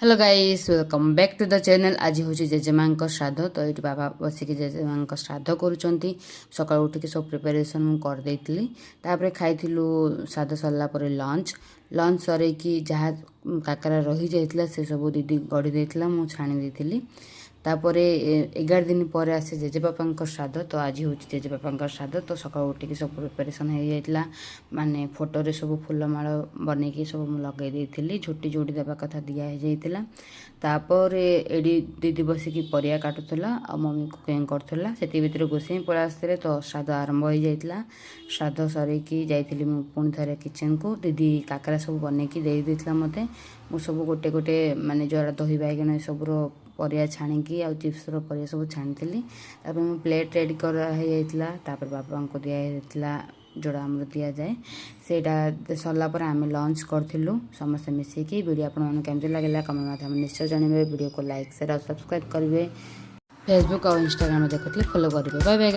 Hello guys welcome back to the channel. आज हूँ जेजेमा श्राद्ध तो ये बाबा बसिक जेजेमा श्राद्ध करुँच सकाल उठिक सब प्रिपेरेसन मुझे करदे खाई श्राद्ध सरला लंच लंच सरईकि जहाँ काकरा रही जाइथिला से सब दीदी गढ़ी देइथिला मु छाणी देइथिली। तापर 11 दिन पर आसे जेजेबापा श्राद्ध तो आज हूँ जेजेबापा श्राद्ध तो सकाल उठिक सब प्रिपेरेसन हो जाइथिला माने फोटो रे सब फूलमाल बनईकी सब लगे देइथिली झोटी जोड़ी देवा कथा दिया हो जाइथिला। तापर एडी दीदी बसिकी परिया काटुला और मम्मी कुकिंग करथुला सेति भितर गोसई पळा आसते तो श्राद्ध आरंभ हो जाइथिला। श्राद्ध सरईकी जाइथिली मु पुणी थरे किचन को दीदी काकरा सब बनईकी देई देइथिला मते मु सब गोटे गोटे माने जोरा दही बाइगन सबरो परिया छाणीकी आ चिप्स परिया सब छाणी मु प्लेट रेडी कर बाबा को दिया जोड़ा आम दि जाए सेटा सरला आम लंच करूँ समस्त मिसिकी वीडियो आपको केमती लगे कमेंट माध्यम निश्चय जानवे वीडियो को लाइक शेयर और सब्सक्राइब करेंगे फेसबुक और इंस्टाग्राम देखुते फॉलो करेंगे। Bye bye.